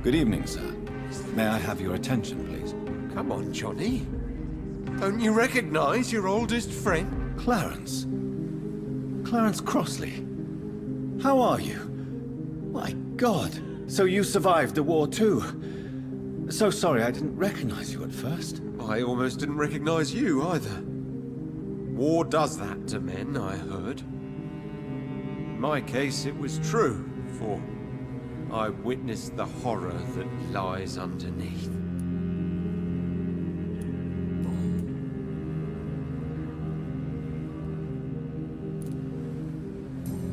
Good evening, sir. May I have your attention, please? Come on, Johnny. Don't you recognize your oldest friend? Clarence. Clarence Crossley. How are you? My God. So you survived the war too. So sorry I didn't recognize you at first. I almost didn't recognize you either. War does that to men, I heard. In my case, it was true, for I witnessed the horror that lies underneath.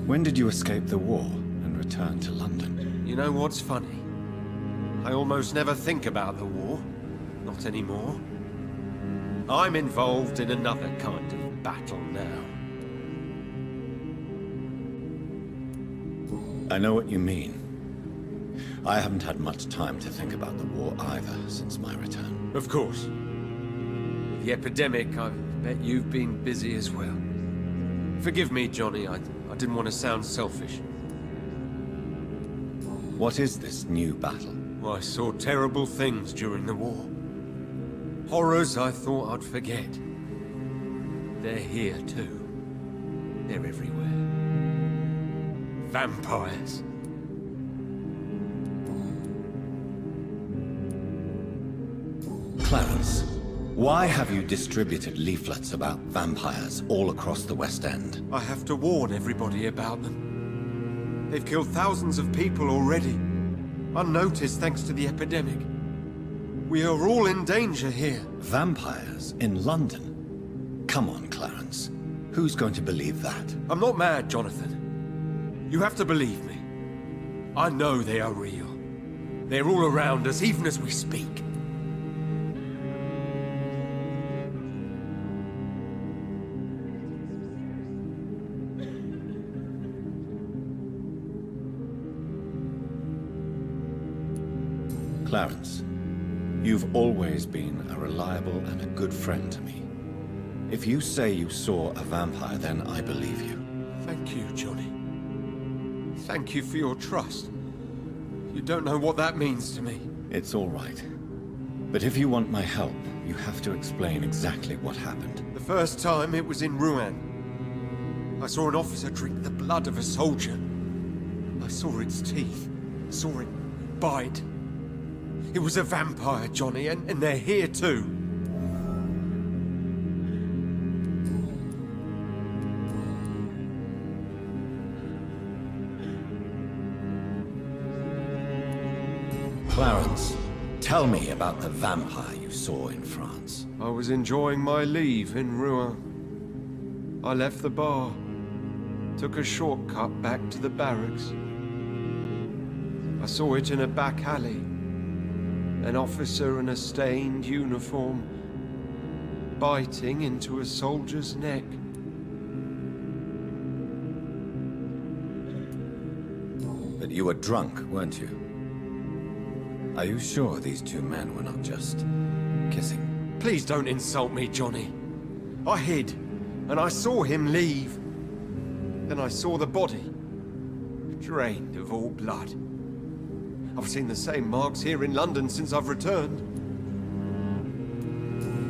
When did you escape the war and return to London? You know what's funny? I almost never think about the war. Not anymore. I'm involved in another kind of battle now. I know what you mean. I haven't had much time to think about the war either since my return. Of course. With the epidemic, I bet you've been busy as well. Forgive me, Johnny, I didn't want to sound selfish. What is this new battle? I saw terrible things during the war. Horrors I thought I'd forget. They're here too. They're everywhere. Vampires. Clarence, why have you distributed leaflets about vampires all across the West End? I have to warn everybody about them. They've killed thousands of people already, unnoticed thanks to the epidemic. We are all in danger here. Vampires in London? Come on, Clarence. Who's going to believe that? I'm not mad, Jonathan. You have to believe me. I know they are real. They're all around us, even as we speak. Clarence, you've always been a reliable and a good friend to me. If you say you saw a vampire, then I believe you. Thank you, Johnny. Thank you for your trust. You don't know what that means to me. It's all right. But if you want my help, you have to explain exactly what happened. The first time it was in Rouen. I saw an officer drink the blood of a soldier. I saw its teeth. Saw it bite. It was a vampire, Johnny, and they're here too. Clarence, tell me about the vampire you saw in France. I was enjoying my leave in Rouen. I left the bar, took a shortcut back to the barracks. I saw it in a back alley. An officer in a stained uniform, biting into a soldier's neck. But you were drunk, weren't you? Are you sure these two men were not just kissing? Please don't insult me, Johnny. I hid, and I saw him leave. Then I saw the body, drained of all blood. I've seen the same marks here in London since I've returned.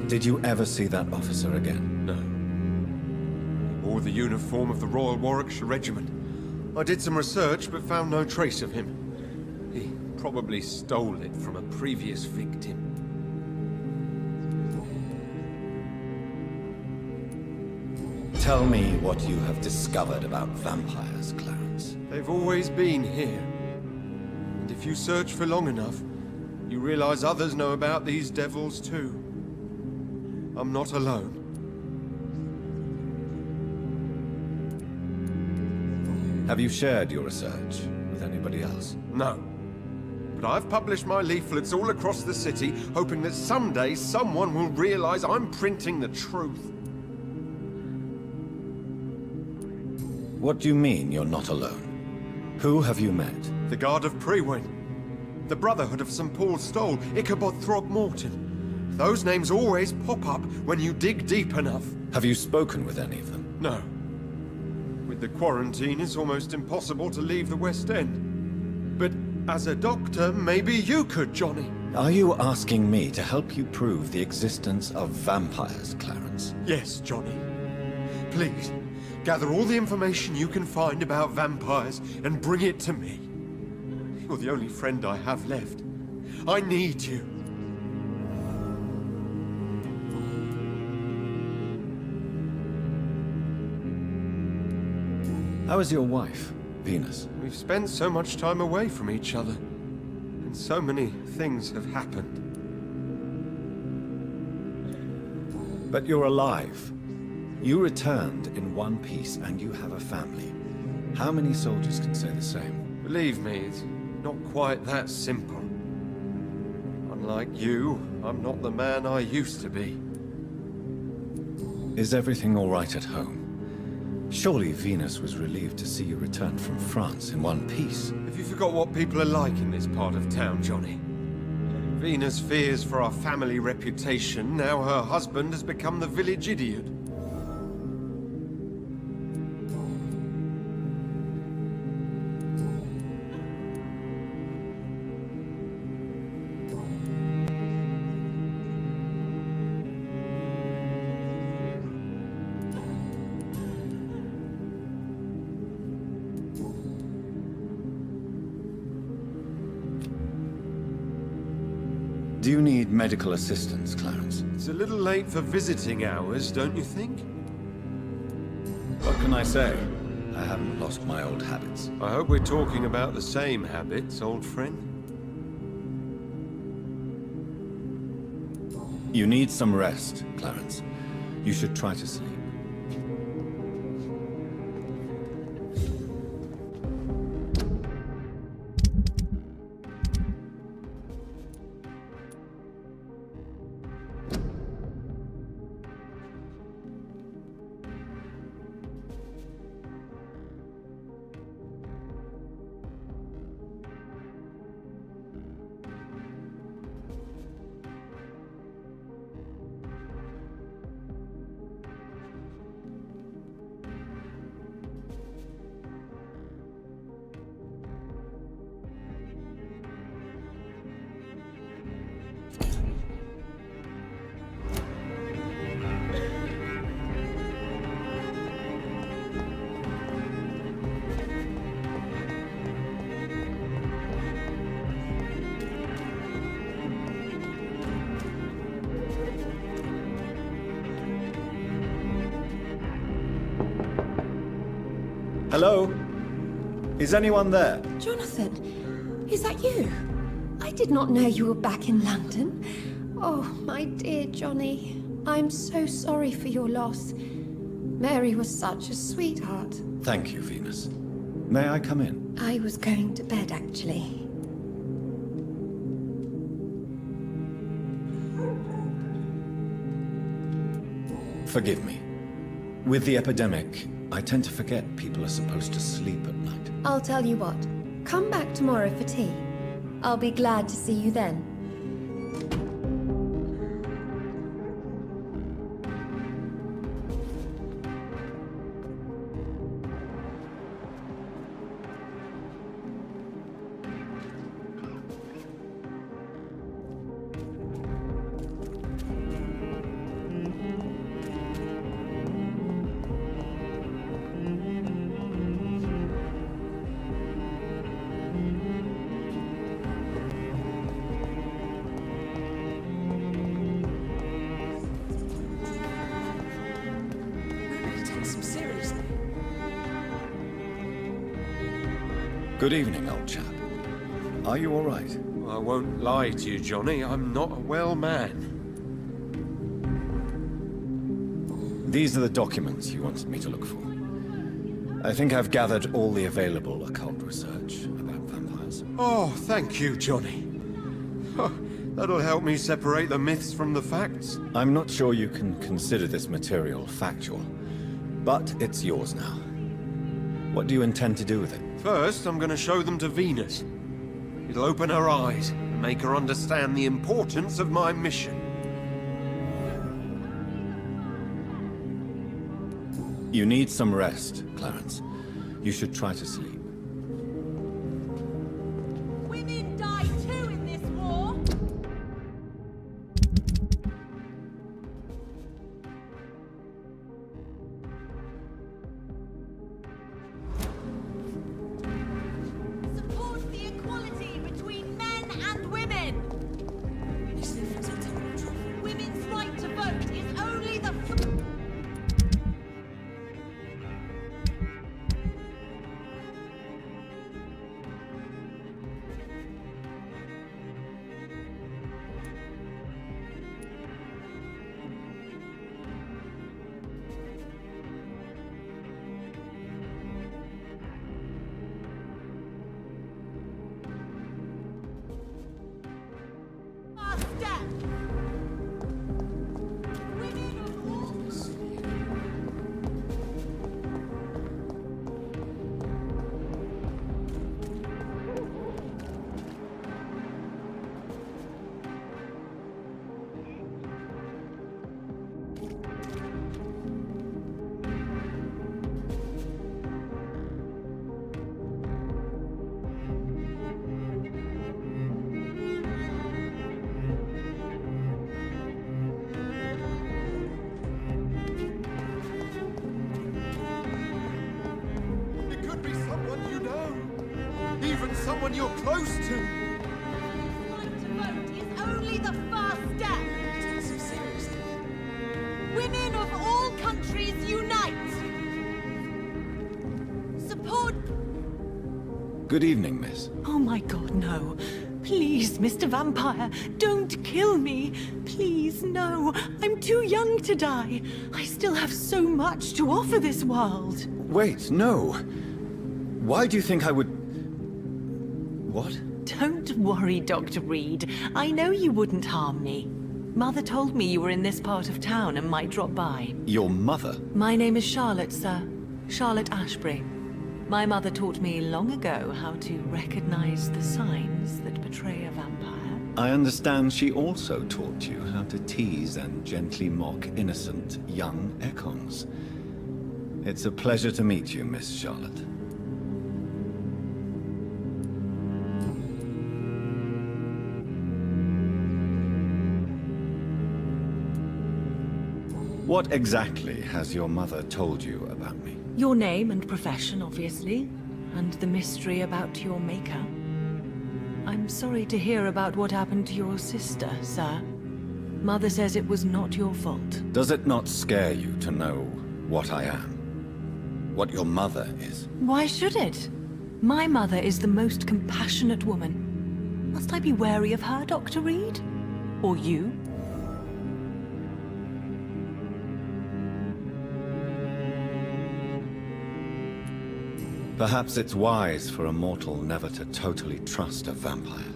Did you ever see that officer again? No. He wore the uniform of the Royal Warwickshire Regiment. I did some research, but found no trace of him. He probably stole it from a previous victim. Tell me what you have discovered about vampires, Clarence. They've always been here. And if you search for long enough, you realize others know about these devils too. I'm not alone. Have you shared your research with anybody else? No. But I've published my leaflets all across the city, hoping that someday someone will realize I'm printing the truth. What do you mean you're not alone? Who have you met? The Guard of Prewyn. The Brotherhood of St. Paul Stole. Ichabod Throgmorton. Those names always pop up when you dig deep enough. Have you spoken with any of them? No. With the quarantine, it's almost impossible to leave the West End. But As a doctor, maybe you could, Johnny. Are you asking me to help you prove the existence of vampires, Clarence? Yes, Johnny. Please, gather all the information you can find about vampires and bring it to me. You're the only friend I have left. I need you. How is your wife, Venus? We've spent so much time away from each other, and so many things have happened. But you're alive. You returned in one piece and you have a family. How many soldiers can say the same? Believe me, it's not quite that simple. Unlike you, I'm not the man I used to be. Is everything all right at home? Surely Venus was relieved to see you return from France in one piece. Have you forgot what people are like in this part of town, Johnny? Venus fears for our family reputation. Now her husband has become the village idiot. Do you need medical assistance, Clarence? It's a little late for visiting hours, don't you think? What can I say? I haven't lost my old habits. I hope we're talking about the same habits, old friend. You need some rest, Clarence. You should try to sleep. Hello? Is anyone there? Jonathan, is that you? I did not know you were back in London. Oh, my dear Johnny, I'm so sorry for your loss. Mary was such a sweetheart. Thank you, Venus. May I come in? I was going to bed, actually. Forgive me. With the epidemic, I tend to forget people are supposed to sleep at night. I'll tell you what. Come back tomorrow for tea. I'll be glad to see you then. Good evening, old chap. Are you all right? I won't lie to you, Johnny. I'm not a well man. These are the documents you wanted me to look for. I think I've gathered all the available occult research about vampires. Oh, thank you, Johnny. Oh, that'll help me separate the myths from the facts. I'm not sure you can consider this material factual, but it's yours now. What do you intend to do with it? First, I'm going to show them to Venus. It'll open her eyes and make her understand the importance of my mission. You need some rest, Clarence. You should try to sleep. We someone you're close to. Right to vote is only the first step. Women of all countries unite. Support. Good evening, miss. Oh my god, no. Please, Mr. Vampire, don't kill me. Please, no. I'm too young to die. I still have so much to offer this world. Wait, no. Why do you think I would... What? Don't worry, Dr. Reed. I know you wouldn't harm me. Mother told me you were in this part of town and might drop by. Your mother? My name is Charlotte, sir. Charlotte Ashbury. My mother taught me long ago how to recognize the signs that betray a vampire. I understand she also taught you how to tease and gently mock innocent young Ekons. It's a pleasure to meet you, Miss Charlotte. What exactly has your mother told you about me? Your name and profession, obviously, and the mystery about your maker. I'm sorry to hear about what happened to your sister, sir. Mother says it was not your fault. Does it not scare you to know what I am? What your mother is? Why should it? My mother is the most compassionate woman. Must I be wary of her, Dr. Reed? Or you? Perhaps it's wise for a mortal never to totally trust a vampire.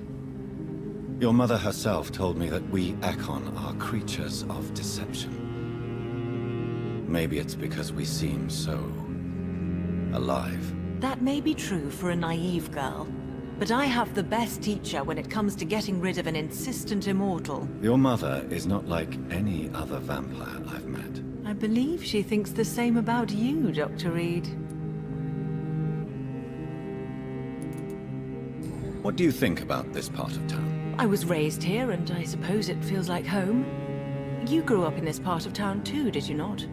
Your mother herself told me that we Ekon are creatures of deception. Maybe it's because we seem so... alive. That may be true for a naive girl, but I have the best teacher when it comes to getting rid of an insistent immortal. Your mother is not like any other vampire I've met. I believe she thinks the same about you, Dr. Reed. What do you think about this part of town? I was raised here, and I suppose it feels like home. You grew up in this part of town too, did you not?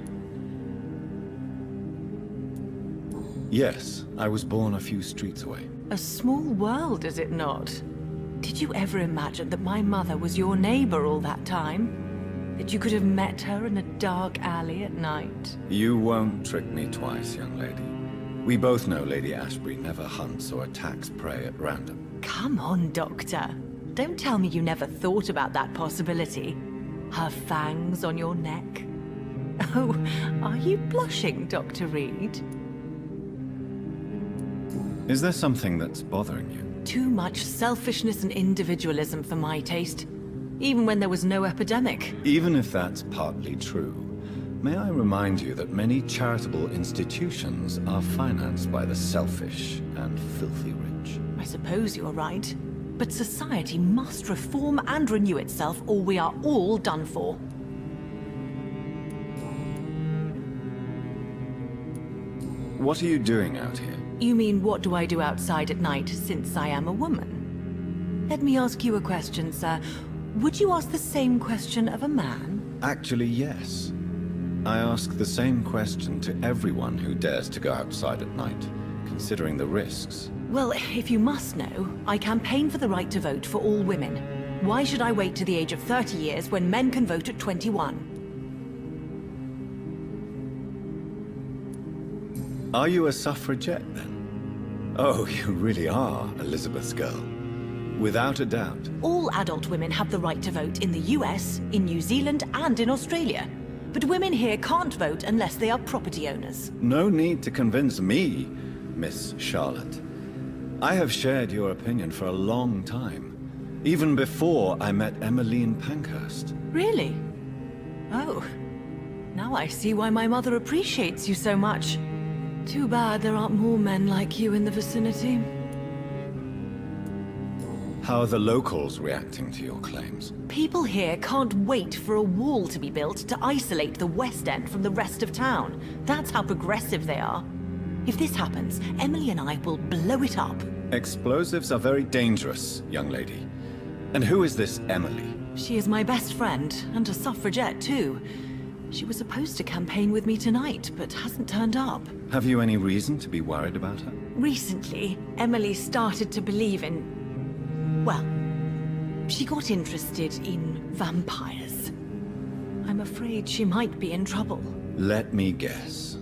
Yes, I was born a few streets away. A small world, is it not? Did you ever imagine that my mother was your neighbor all that time? That you could have met her in a dark alley at night? You won't trick me twice, young lady. We both know Lady Ashbury never hunts or attacks prey at random. Come on, Doctor. Don't tell me you never thought about that possibility. Her fangs on your neck. Oh, are you blushing, Dr. Reed? Is there something that's bothering you? Too much selfishness and individualism for my taste. Even when there was no epidemic. Even if that's partly true, may I remind you that many charitable institutions are financed by the selfish and filthy rich. I suppose you're right. But society must reform and renew itself, or we are all done for. What are you doing out here? You mean, what do I do outside at night since I am a woman? Let me ask you a question, sir. Would you ask the same question of a man? Actually, yes. I ask the same question to everyone who dares to go outside at night, considering the risks. Well, if you must know, I campaign for the right to vote for all women. Why should I wait to the age of 30 years when men can vote at 21? Are you a suffragette, then? Oh, you really are Elizabeth's girl. Without a doubt. All adult women have the right to vote in the US, in New Zealand, and in Australia. But women here can't vote unless they are property owners. No need to convince me, Miss Charlotte. I have shared your opinion for a long time. Even before I met Emmeline Pankhurst. Really? Oh. Now I see why my mother appreciates you so much. Too bad there aren't more men like you in the vicinity. How are the locals reacting to your claims? People here can't wait for a wall to be built to isolate the West End from the rest of town. That's how progressive they are. If this happens, Emily and I will blow it up. Explosives are very dangerous, young lady. And who is this Emily? She is my best friend, and a suffragette too. She was supposed to campaign with me tonight, but hasn't turned up. Have you any reason to be worried about her? Recently, Emily started to believe in... well, she got interested in vampires. I'm afraid she might be in trouble. Let me guess.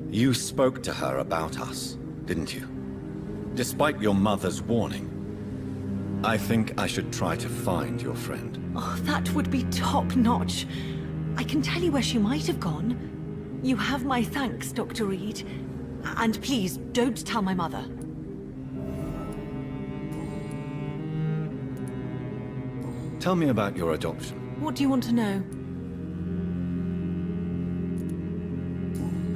You spoke to her about us, didn't you? Despite your mother's warning. I think I should try to find your friend. Oh, that would be top-notch. I can tell you where she might have gone. You have my thanks, Dr. Reed. And please, don't tell my mother. Tell me about your adoption. What do you want to know?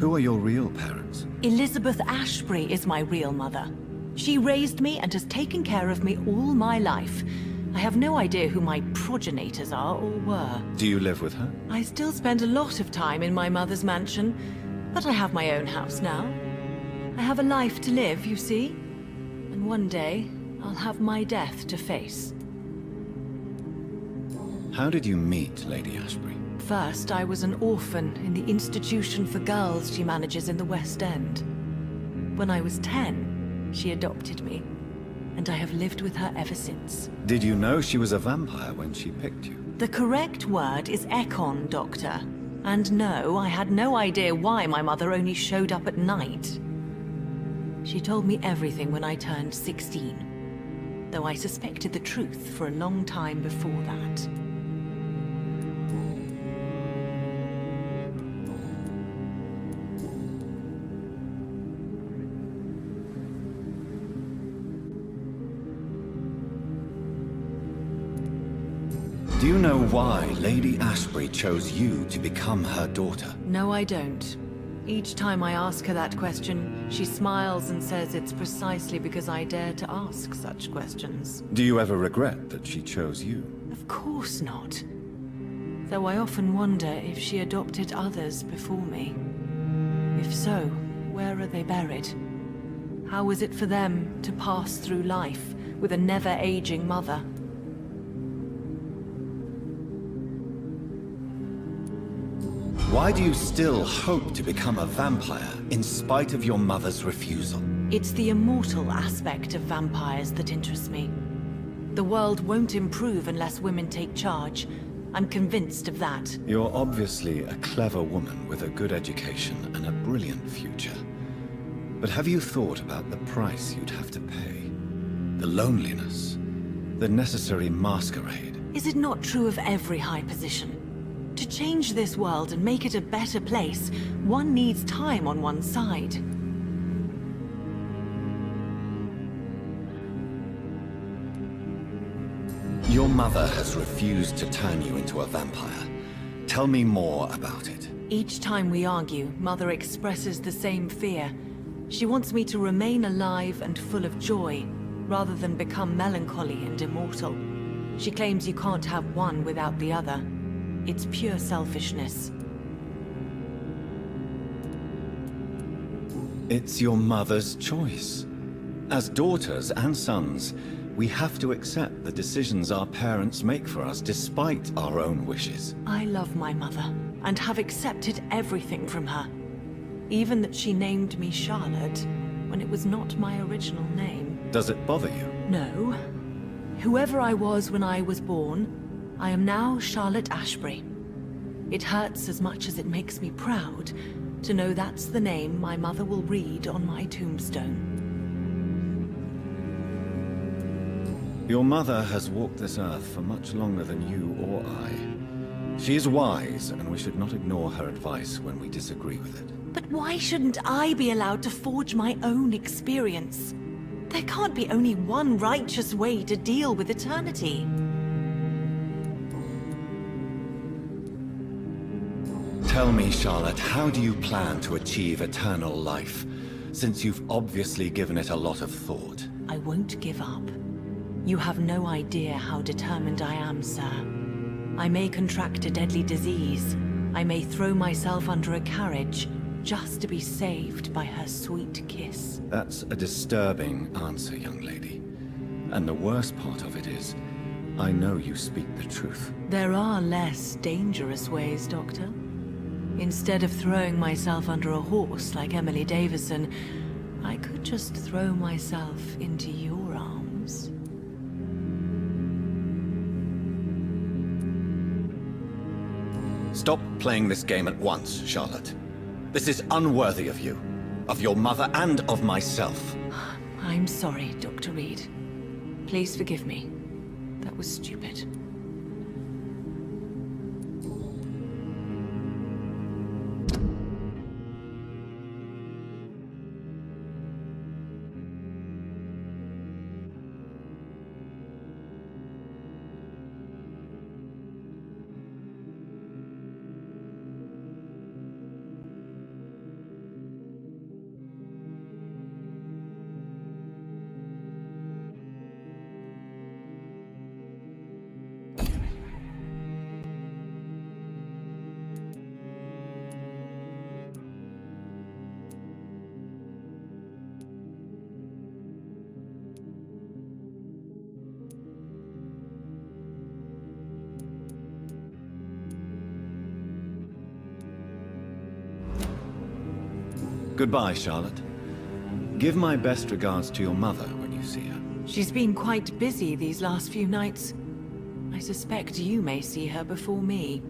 Who are your real parents? Elizabeth Ashbury is my real mother. She raised me and has taken care of me all my life. I have no idea who my progenitors are or were. Do you live with her? I still spend a lot of time in my mother's mansion, but I have my own house now. I have a life to live, you see. And one day, I'll have my death to face. How did you meet Lady Ashbury? First, I was an orphan in the institution for girls she manages in the West End. When I was 10, she adopted me, and I have lived with her ever since. Did you know she was a vampire when she picked you? The correct word is Ekon, Doctor. And no, I had no idea why my mother only showed up at night. She told me everything when I turned 16, though I suspected the truth for a long time before that. Do you know why Lady Ashbury chose you to become her daughter? No, I don't. Each time I ask her that question, she smiles and says it's precisely because I dare to ask such questions. Do you ever regret that she chose you? Of course not. Though I often wonder if she adopted others before me. If so, where are they buried? How is it for them to pass through life with a never-aging mother? Why do you still hope to become a vampire in spite of your mother's refusal? It's the immortal aspect of vampires that interests me. The world won't improve unless women take charge. I'm convinced of that. You're obviously a clever woman with a good education and a brilliant future. But have you thought about the price you'd have to pay? The loneliness, the necessary masquerade. Is it not true of every high position? To change this world and make it a better place, one needs time on one's side. Your mother has refused to turn you into a vampire. Tell me more about it. Each time we argue, Mother expresses the same fear. She wants me to remain alive and full of joy, rather than become melancholy and immortal. She claims you can't have one without the other. It's pure selfishness. It's your mother's choice. As daughters and sons, we have to accept the decisions our parents make for us despite our own wishes. I love my mother, and have accepted everything from her. Even that she named me Charlotte, when it was not my original name. Does it bother you? No. Whoever I was when I was born, I am now Charlotte Ashbury. It hurts as much as it makes me proud to know that's the name my mother will read on my tombstone. Your mother has walked this earth for much longer than you or I. She is wise, and we should not ignore her advice when we disagree with it. But why shouldn't I be allowed to forge my own experience? There can't be only one righteous way to deal with eternity. Tell me, Charlotte, how do you plan to achieve eternal life, since you've obviously given it a lot of thought? I won't give up. You have no idea how determined I am, sir. I may contract a deadly disease. I may throw myself under a carriage, just to be saved by her sweet kiss. That's a disturbing answer, young lady. And the worst part of it is, I know you speak the truth. There are less dangerous ways, Doctor. Instead of throwing myself under a horse like Emily Davison, I could just throw myself into your arms. Stop playing this game at once, Charlotte. This is unworthy of you, of your mother, and of myself. I'm sorry, Dr. Reed. Please forgive me. That was stupid. Goodbye, Charlotte. Give my best regards to your mother when you see her. She's been quite busy these last few nights. I suspect you may see her before me.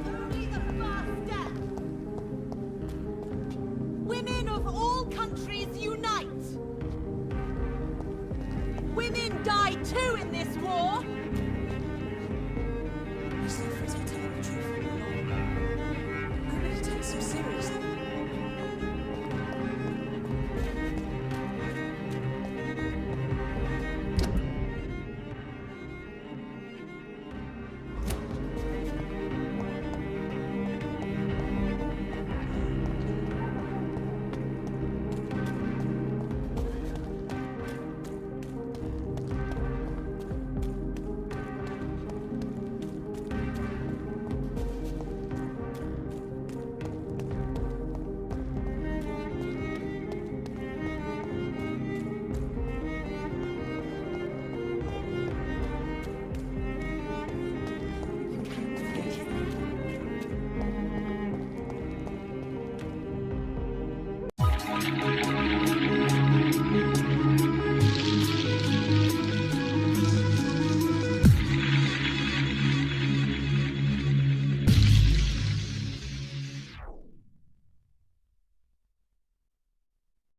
Only the first step. Women of all countries unite. Women die too in this war.